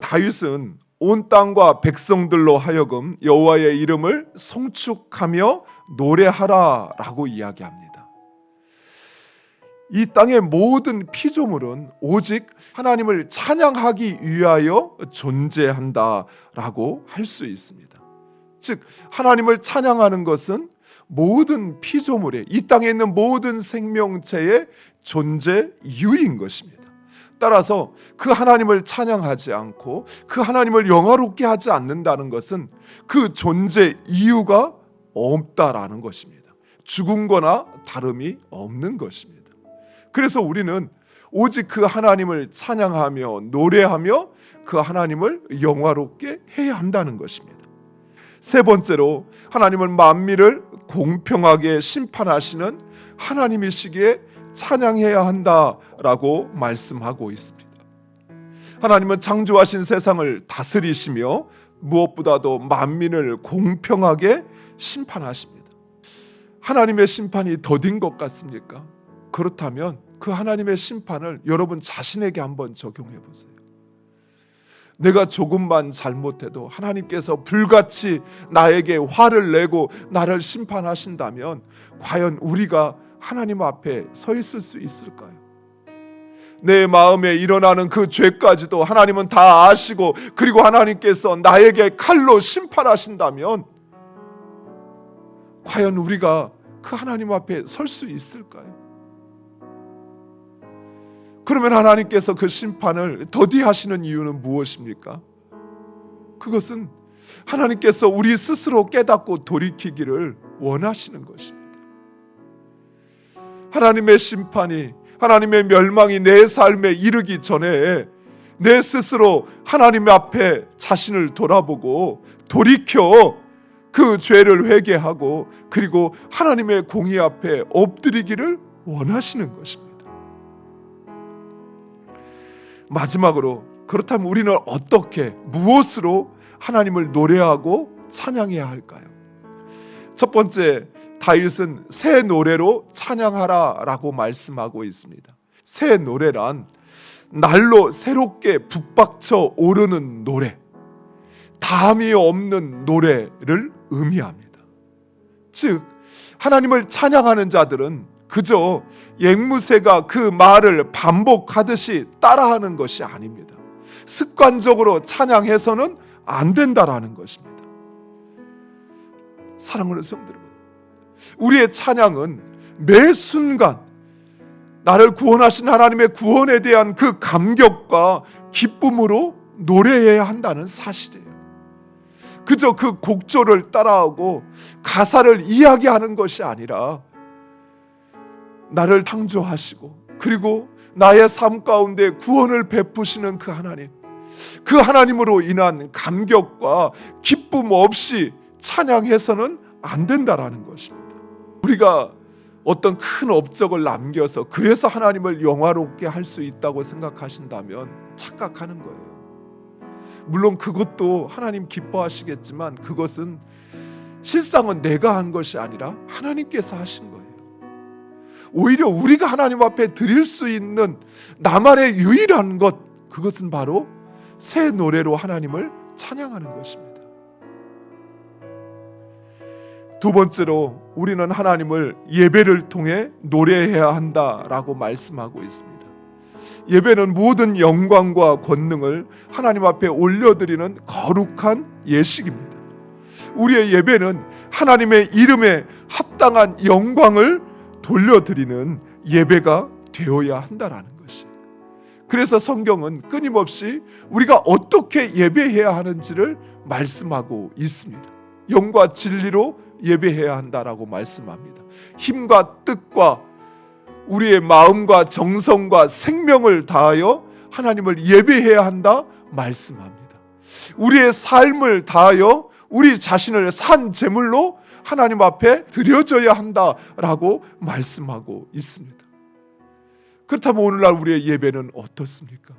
다윗은 온 땅과 백성들로 하여금 여호와의 이름을 송축하며 노래하라라고 이야기합니다. 이 땅의 모든 피조물은 오직 하나님을 찬양하기 위하여 존재한다라고 할 수 있습니다. 즉 하나님을 찬양하는 것은 모든 피조물의, 이 땅에 있는 모든 생명체의 존재 이유인 것입니다. 따라서 그 하나님을 찬양하지 않고 그 하나님을 영화롭게 하지 않는다는 것은 그 존재 이유가 없다라는 것입니다. 죽은 거나 다름이 없는 것입니다. 그래서 우리는 오직 그 하나님을 찬양하며 노래하며 그 하나님을 영화롭게 해야 한다는 것입니다. 세 번째로, 하나님은 만민을 공평하게 심판하시는 하나님이시기에 찬양해야 한다라고 말씀하고 있습니다. 하나님은 창조하신 세상을 다스리시며 무엇보다도 만민을 공평하게 심판하십니다. 하나님의 심판이 더딘 것 같습니까? 그렇다면 그 하나님의 심판을 여러분 자신에게 한번 적용해 보세요. 내가 조금만 잘못해도 하나님께서 불같이 나에게 화를 내고 나를 심판하신다면 과연 우리가 하나님 앞에 서 있을 수 있을까요? 내 마음에 일어나는 그 죄까지도 하나님은 다 아시고 그리고 하나님께서 나에게 칼로 심판하신다면 과연 우리가 그 하나님 앞에 설 수 있을까요? 그러면 하나님께서 그 심판을 더디하시는 이유는 무엇입니까? 그것은 하나님께서 우리 스스로 깨닫고 돌이키기를 원하시는 것입니다. 하나님의 심판이, 하나님의 멸망이 내 삶에 이르기 전에 내 스스로 하나님 앞에 자신을 돌아보고 돌이켜 그 죄를 회개하고 그리고 하나님의 공의 앞에 엎드리기를 원하시는 것입니다. 마지막으로, 그렇다면 우리는 어떻게, 무엇으로 하나님을 노래하고 찬양해야 할까요? 첫 번째, 다윗은 새 노래로 찬양하라라고 말씀하고 있습니다. 새 노래란 날로 새롭게 북받쳐 오르는 노래, 담이 없는 노래를 의미합니다. 즉 하나님을 찬양하는 자들은 그저 앵무새가 그 말을 반복하듯이 따라하는 것이 아닙니다. 습관적으로 찬양해서는 안 된다라는 것입니다. 사랑하는 성도 여러분, 우리의 찬양은 매 순간 나를 구원하신 하나님의 구원에 대한 그 감격과 기쁨으로 노래해야 한다는 사실이에요. 그저 그 곡조를 따라하고 가사를 이야기하는 것이 아니라 나를 창조하시고 그리고 나의 삶 가운데 구원을 베푸시는 그 하나님, 그 하나님으로 인한 감격과 기쁨 없이 찬양해서는 안 된다라는 것입니다. 우리가 어떤 큰 업적을 남겨서 그래서 하나님을 영화롭게 할 수 있다고 생각하신다면 착각하는 거예요. 물론 그것도 하나님 기뻐하시겠지만 그것은 실상은 내가 한 것이 아니라 하나님께서 하신 거예요. 오히려 우리가 하나님 앞에 드릴 수 있는 나만의 유일한 것, 그것은 바로 새 노래로 하나님을 찬양하는 것입니다. 두 번째로, 우리는 하나님을 예배를 통해 노래해야 한다라고 말씀하고 있습니다. 예배는 모든 영광과 권능을 하나님 앞에 올려드리는 거룩한 예식입니다. 우리의 예배는 하나님의 이름에 합당한 영광을 돌려드리는 예배가 되어야 한다라는 것이. 그래서 성경은 끊임없이 우리가 어떻게 예배해야 하는지를 말씀하고 있습니다. 영과 진리로 예배해야 한다라고 말씀합니다. 힘과 뜻과 우리의 마음과 정성과 생명을 다하여 하나님을 예배해야 한다 말씀합니다. 우리의 삶을 다하여 우리 자신을 산 제물로 하나님 앞에 드려져야 한다라고 말씀하고 있습니다. 그렇다면 오늘날 우리의 예배는 어떻습니까?